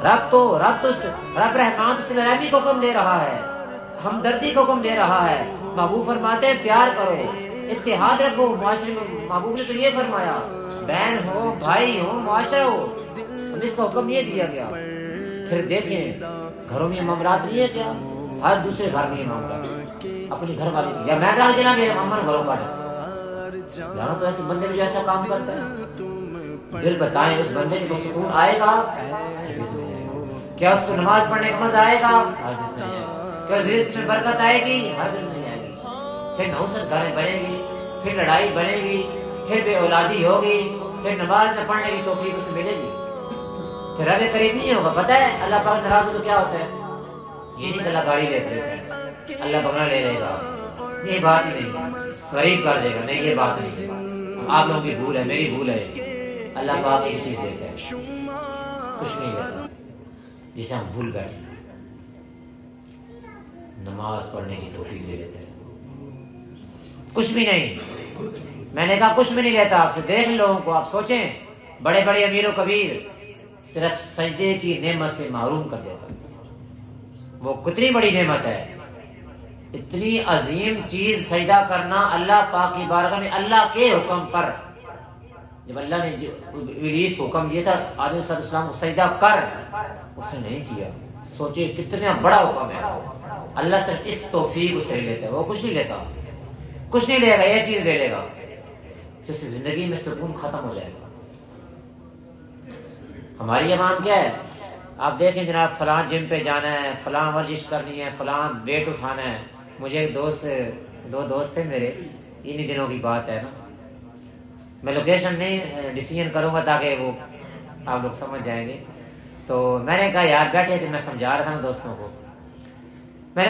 رب رحمان تو صلہ رحمی کو حکم دے رہا ہے، ہمدردی کو حکم دے رہا ہے۔ محبوب فرماتے ہیں پیار کرو، اتحاد رکھو معاشرے میں۔ محبوب نے تو یہ فرمایا بہن ہو، بھائی ہو، معاشرہ ہو، اب اس کا حکم یہ دیا گیا۔ پھر دیکھیں گھروں میں معاملات نہیں ہے کیا؟ ہر دوسرے گھر میں معاملات، اپنی گھر والے یا میں رہا جناب یہ محمد گھروں کا جانا تو ایسے بندے میں جو ایسا کام کرتا ہے، دل بتائیں اس بندے کو سکون آئے گا؟ کیا اس کو نماز پڑھنے کا مزہ آئے گا؟ ہرگز نہیں آئے گا۔ کیا رزق میں برکت آئے گی؟ ہرگز نہیں آئے گی۔ پھر نحوست گھریں بنے گی، پھر لڑائی بنے گی، پھر بے اولادی ہوگی، پھر نماز نہ پڑھنے کی توفیق اسے ملے گی، پھر رب قریب نہیں ہوگا۔ پتہ ہے اللہ پاک ناراض ہو تو کیا ہوتا ہے؟ یہ نہیں کہ اللہ گاڑی لے لیتا ہے، اللہ بنگلہ لے لے گا، یہ بات ہی نہیں، غریب کر دے گا، نہیں یہ بات نہیں۔ آپ لوگوں کی بھول ہے، میری بھول ہے۔ اللہ پاک ایک چیز دیتا ہے، کچھ نہیں دیتا جسے ہم بھول بیٹھے، نماز پڑھنے کی توفیق دے دیتے ہیں، کچھ بھی نہیں۔ میں نے کہا کچھ بھی نہیں لیتا آپ سے۔ دیکھ لوگوں کو، آپ سوچیں بڑے بڑے امیر و کبیر صرف سجدے کی نعمت سے محروم کر دیتا۔ وہ کتنی بڑی نعمت ہے، اتنی عظیم چیز سجدہ کرنا اللہ پاک کی بارگاہ میں اللہ کے حکم پر۔ جب اللہ نے ابلیس کو حکم دیا تھا آدم صلی اللہ علیہ وسلم کو سجدہ کر، اس نے نہیں کیا۔ سوچے کتنا بڑا حکم ہے۔ اللہ صرف اس توفیق اسے لیتا ہے، وہ کچھ نہیں لیتا، کچھ نہیں لے گا، یہ چیز لے لے گا کہ اس کی زندگی میں سکون ختم ہو جائے گا۔ ہماری عوام کیا ہے؟ آپ دیکھیں جناب، فلاں جم پہ جانا ہے، فلاں ورزش کرنی ہے، فلاں ویٹ اٹھانا ہے۔ مجھے ایک دو دوست تھے میرے، انہی دنوں کی بات ہے نا، میں لوکیشن نہیں ڈیسیژن کروں گا تاکہ وہ آپ لوگ سمجھ جائیں گے۔ تو میں نے کہا یار بیٹھے تھے، میں سمجھا رہا تھا نا دوستوں کو،